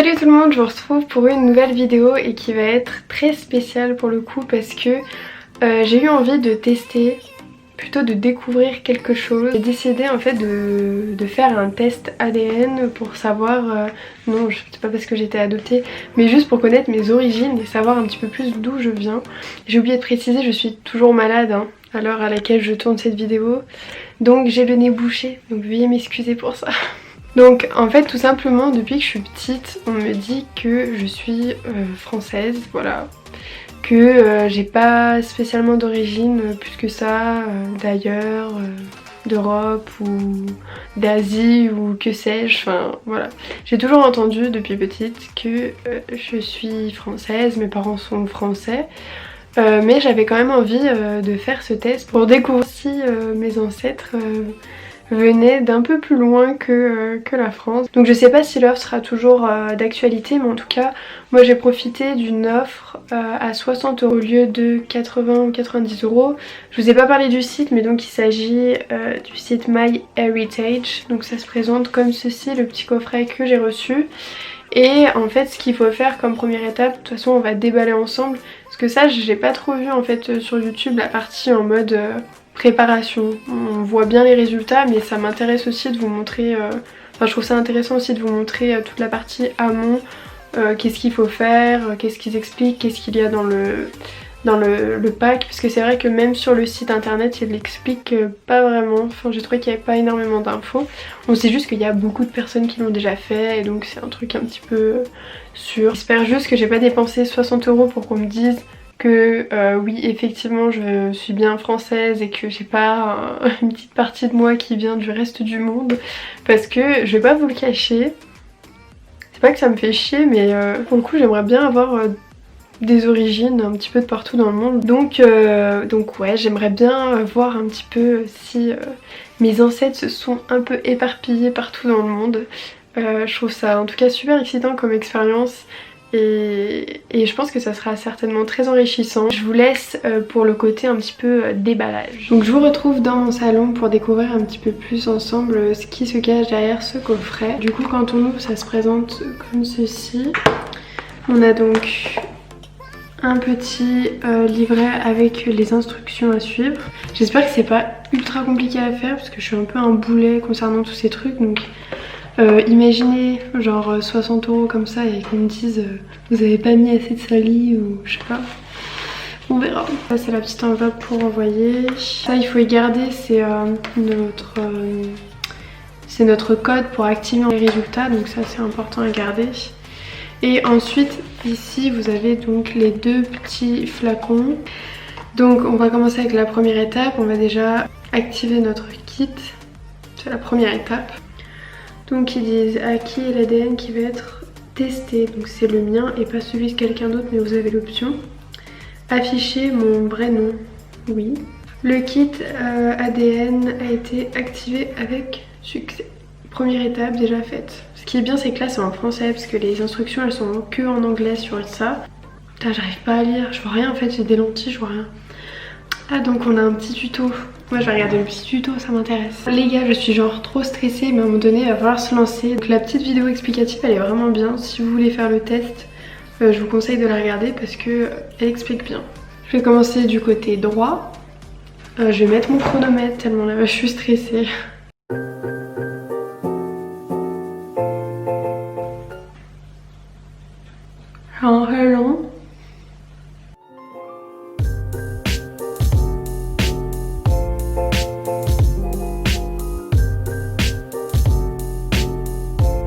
Salut tout le monde, je vous retrouve pour une nouvelle vidéo et qui va être très spéciale pour le coup parce que j'ai eu envie de tester, plutôt de découvrir quelque chose. J'ai décidé en fait de faire un test ADN pour savoir, non c'est pas parce que j'étais adoptée, mais juste pour connaître mes origines et savoir un petit peu plus d'où je viens. J'ai oublié de préciser, je suis toujours malade hein, à l'heure à laquelle je tourne cette vidéo, donc j'ai le nez bouché, donc veuillez m'excuser pour ça. Donc en fait tout simplement depuis que je suis petite on me dit que je suis française, voilà, que j'ai pas spécialement d'origine plus que ça d'ailleurs, d'Europe ou d'Asie ou que sais-je, enfin voilà. J'ai toujours entendu depuis petite que je suis française, mes parents sont français. Mais j'avais quand même envie de faire ce test pour découvrir si mes ancêtres venait d'un peu plus loin que la France. Donc je sais pas si l'offre sera toujours d'actualité, mais en tout cas moi j'ai profité d'une offre à 60 € au lieu de 80 ou 90 €. Je vous ai pas parlé du site, mais donc il s'agit du site MyHeritage. Donc ça se présente comme ceci, le petit coffret que j'ai reçu. Et en fait ce qu'il faut faire comme première étape, de toute façon on va déballer ensemble, parce que ça j'ai pas trop vu en fait sur YouTube la partie en mode préparation. On voit bien les résultats mais ça m'intéresse aussi de vous montrer, enfin je trouve ça intéressant aussi de vous montrer toute la partie amont, qu'est-ce qu'il faut faire, qu'est-ce qu'ils expliquent, qu'est-ce qu'il y a dans le pack, parce que c'est vrai que même sur le site internet il l'explique pas vraiment, enfin j'ai trouvé qu'il n'y avait pas énormément d'infos. On sait juste qu'il y a beaucoup de personnes qui l'ont déjà fait et donc c'est un truc un petit peu sûr. J'espère juste que j'ai pas dépensé 60 € pour qu'on me dise que oui effectivement je suis bien française et que j'ai pas une petite partie de moi qui vient du reste du monde, parce que je vais pas vous le cacher, c'est pas que ça me fait chier mais pour le coup j'aimerais bien avoir des origines un petit peu de partout dans le monde, donc ouais j'aimerais bien voir un petit peu si mes ancêtres se sont un peu éparpillés partout dans le monde. Je trouve ça en tout cas super excitant comme expérience. Et je pense que ça sera certainement très enrichissant. Je vous laisse pour le côté un petit peu déballage. Donc je vous retrouve dans mon salon pour découvrir un petit peu plus ensemble ce qui se cache derrière ce coffret. Du coup quand on ouvre ça se présente comme ceci. On a donc un petit livret avec les instructions à suivre. J'espère que c'est pas ultra compliqué à faire parce que je suis un peu un boulet concernant tous ces trucs, donc imaginez genre 60 € comme ça et qu'on me dise vous avez pas mis assez de salive ou je sais pas, on verra. Ça c'est la petite enveloppe pour envoyer. Ça il faut y garder, c'est notre code pour activer les résultats, donc ça c'est important à garder. Et ensuite ici vous avez donc les deux petits flacons. Donc on va commencer avec la première étape, on va déjà activer notre kit, c'est la première étape. Donc ils disent à qui est l'ADN qui va être testé, donc c'est le mien et pas celui de quelqu'un d'autre, mais vous avez l'option. Afficher mon vrai nom, oui. Le kit ADN a été activé avec succès. Première étape déjà faite. Ce qui est bien c'est que là c'est en français parce que les instructions elles sont que en anglais sur ça. Putain j'arrive pas à lire, je vois rien en fait, j'ai des lentilles, je vois rien. Ah donc on a un petit tuto. Moi je vais regarder le petit tuto, ça m'intéresse. Les gars je suis genre trop stressée mais à un moment donné il va falloir se lancer. Donc la petite vidéo explicative elle est vraiment bien. Si vous voulez faire le test je vous conseille de la regarder parce que elle explique bien. Je vais commencer du côté droit. Je vais mettre mon chronomètre tellement là je suis stressée. En relon.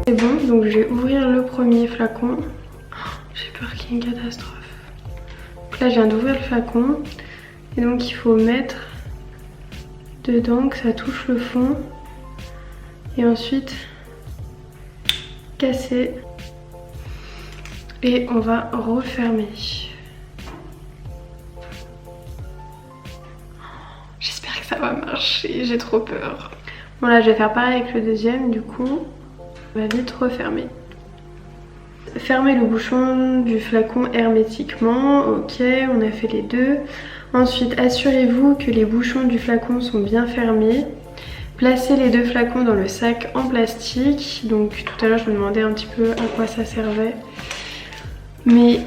C'est bon, donc je vais ouvrir le premier flacon. J'ai peur qu'il y ait une catastrophe. Donc là je viens d'ouvrir le flacon. Et donc il faut mettre dedans que ça touche le fond. Et ensuite casser. Et on va refermer. J'espère que ça va marcher, j'ai trop peur. Bon là je vais faire pareil avec le deuxième du coup. On va vite refermer. Fermez le bouchon du flacon hermétiquement, ok, on a fait les deux. Ensuite assurez-vous que les bouchons du flacon sont bien fermés. placé les 2 flacons dans le sac en plastique. Donc tout à l'heure je me demandais un petit peu à quoi ça servait. Mais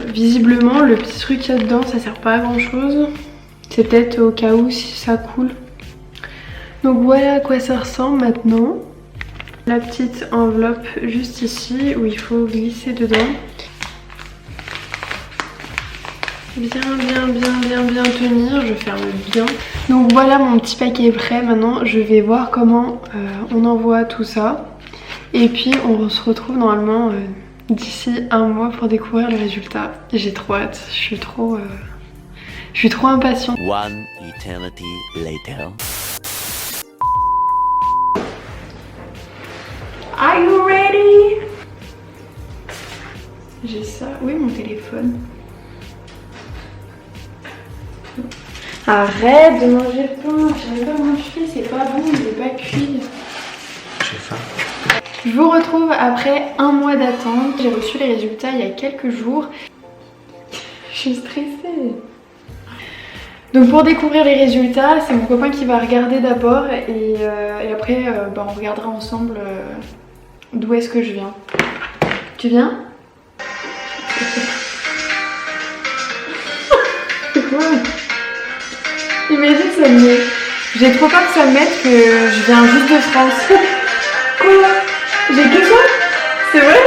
visiblement le petit truc qu'il y a dedans ça sert pas à grand chose. C'est peut-être au cas où si ça coule. Donc voilà à quoi ça ressemble maintenant. La petite enveloppe juste ici où il faut glisser dedans. Bien tenir, je ferme bien. Donc voilà mon petit paquet prêt. Maintenant je vais voir comment on envoie tout ça. Et puis on se retrouve normalement d'ici un mois pour découvrir le résultat. J'ai trop hâte, je suis trop impatiente. One eternity later. Are you ready? J'ai ça. Oui, mon téléphone. Arrête de manger le pain. J'arrive pas à manger, c'est pas bon, il est pas cuit. J'ai faim. Je vous retrouve après un mois d'attente. J'ai reçu les résultats il y a quelques jours. Je suis stressée. Donc pour découvrir les résultats, c'est mon copain qui va regarder d'abord et après on regardera ensemble d'où est-ce que je viens. Tu viens? C'est quoi? Imagine ça me... J'ai trop peur que ça me mette que je viens juste de France. Quoi? J'ai que ça? C'est vrai?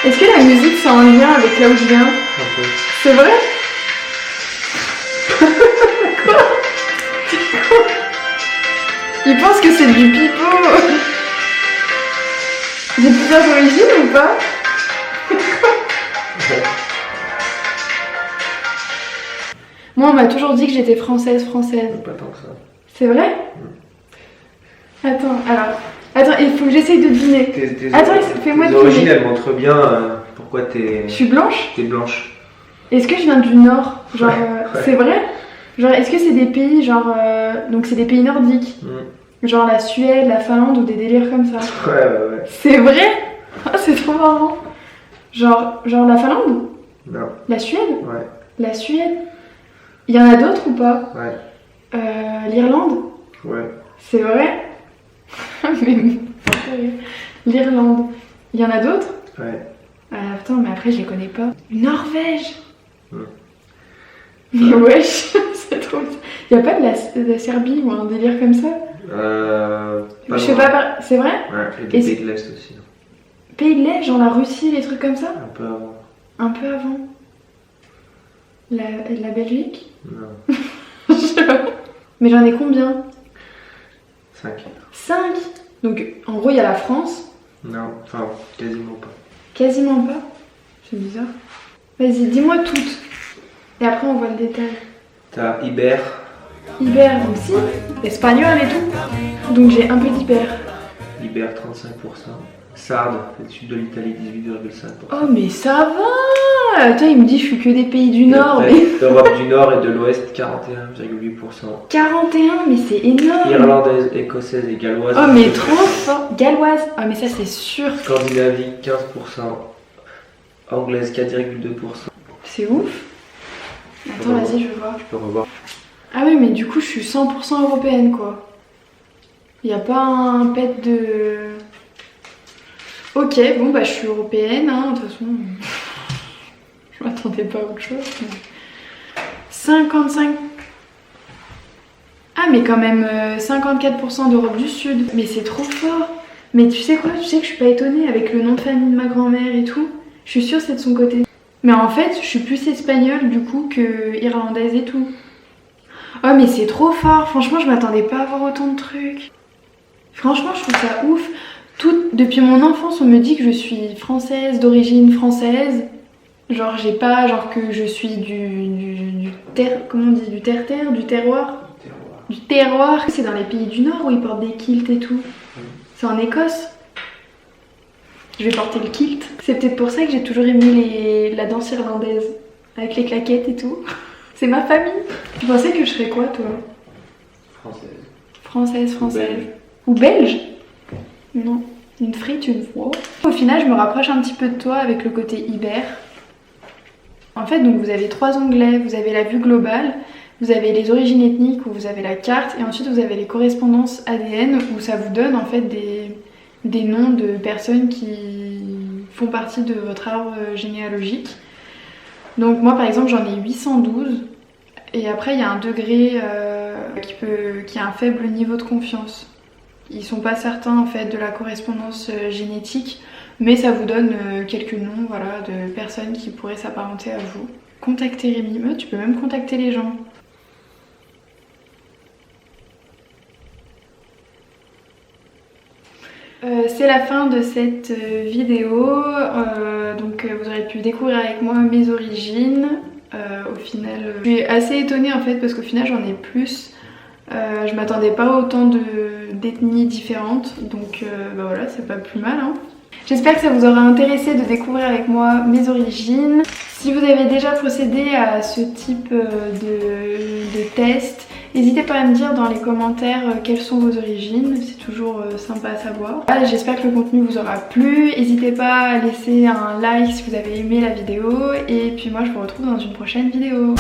Est-ce que la musique c'est en lien avec là où je viens? Un peu. C'est vrai? Quoi? Il pense que c'est du pipeau. J'ai plusieurs origines ou pas? Moi on m'a toujours dit que j'étais française. Pas tant que ça. C'est vrai? Attends, alors... Attends, il faut que j'essaye de deviner. Attends, fais-moi deviner. Tes origines, elles montrent bien pourquoi t'es... Je suis blanche? T'es blanche. Est-ce que je viens du Nord? Genre, ouais. c'est vrai? Genre, est-ce que c'est des pays, genre... Donc c'est des pays nordiques? Genre la Suède, la Finlande ou des délires comme ça? Ouais. C'est vrai? Ah, c'est trop marrant. Genre la Finlande? Non. La Suède? Ouais. La Suède? Il y en a d'autres ou pas? Ouais. L'Irlande? Ouais. C'est vrai? Mais... L'Irlande. Il y en a d'autres? Ouais. Attends, mais après je les connais pas. Norvège? Ouais. Mais wesh, c'est trop... Y'a pas de la Serbie ou un délire comme ça? Pas Je sais pas, c'est vrai? Ouais, et des pays de l'Est aussi. Pays de l'Est, genre la Russie, les trucs comme ça? Un peu avant. Un peu avant. La Belgique? Non. Je sais pas. Mais j'en ai combien? 5. 5? Donc en gros il y a la France. Non, enfin quasiment pas. Quasiment pas? C'est bizarre. Vas-y, dis-moi toutes. Et après on voit le détail. T'as Iber. Iber aussi. Espagnol et tout. Donc j'ai un peu d'Iber. Iber 35%. Sarde, le sud de l'Italie 18,5%. Oh mais ça va! Attends, il me dit je suis que des pays du Nord. Après, Mais... Europe du Nord et de l'Ouest 41,8%. 41, mais c'est énorme! Irlandaise, écossaise et galloise. Oh mais trop fort! Galloise! Ah mais ça c'est sûr! Scandinavie 15%. Anglaise 4,2%. C'est ouf! Attends, vas-y, je veux voir. Tu peux revoir. Ah oui, mais du coup je suis 100% européenne quoi. Y a pas un pet de... Ok, bon bah je suis européenne, hein, de toute façon... Je m'attendais pas à autre chose. Mais... 55... Ah mais quand même 54% d'Europe du Sud. Mais c'est trop fort. Mais tu sais quoi, tu sais que je suis pas étonnée avec le nom de famille de ma grand-mère et tout. Je suis sûre que c'est de son côté. Mais en fait, je suis plus espagnole du coup que irlandaise et tout. Oh mais c'est trop fort. Franchement, je m'attendais pas à avoir autant de trucs. Franchement, je trouve ça ouf. Depuis mon enfance, on me dit que je suis française, d'origine française. Genre, j'ai pas, genre que je suis du comment on dit, du terre-terre, du terroir. Du terroir. C'est dans les pays du Nord où ils portent des kilts et tout. C'est en Écosse. Je vais porter le kilt. C'est peut-être pour ça que j'ai toujours aimé la danse irlandaise. Avec les claquettes et tout. C'est ma famille. Tu pensais que je serais quoi, toi? Française. Belge. Ou belge? Non. Une frite une fois. Au final, je me rapproche un petit peu de toi avec le côté Iber. En En fait, donc vous avez 3 onglets, vous avez la vue globale, vous avez les origines ethniques où vous avez la carte et ensuite vous avez les correspondances ADN où ça vous donne en fait des noms de personnes qui font partie de votre arbre généalogique. Donc moi par exemple j'en ai 812 et après il y a un degré qui a un faible niveau de confiance. Ils sont pas certains en fait de la correspondance génétique, mais ça vous donne quelques noms voilà, de personnes qui pourraient s'apparenter à vous. Contactez Rémi, tu peux même contacter les gens. C'est la fin de cette vidéo, donc vous aurez pu découvrir avec moi mes origines. Au final, je suis assez étonnée en fait parce qu'au final j'en ai plus. Je m'attendais pas à autant d'ethnies différentes, donc bah voilà, c'est pas plus mal hein. J'espère que ça vous aura intéressé de découvrir avec moi mes origines. Si vous avez déjà procédé à ce type de test, n'hésitez pas à me dire dans les commentaires quelles sont vos origines, c'est toujours sympa à savoir. J'espère que le contenu vous aura plu, n'hésitez pas à laisser un like si vous avez aimé la vidéo et puis moi je vous retrouve dans une prochaine vidéo.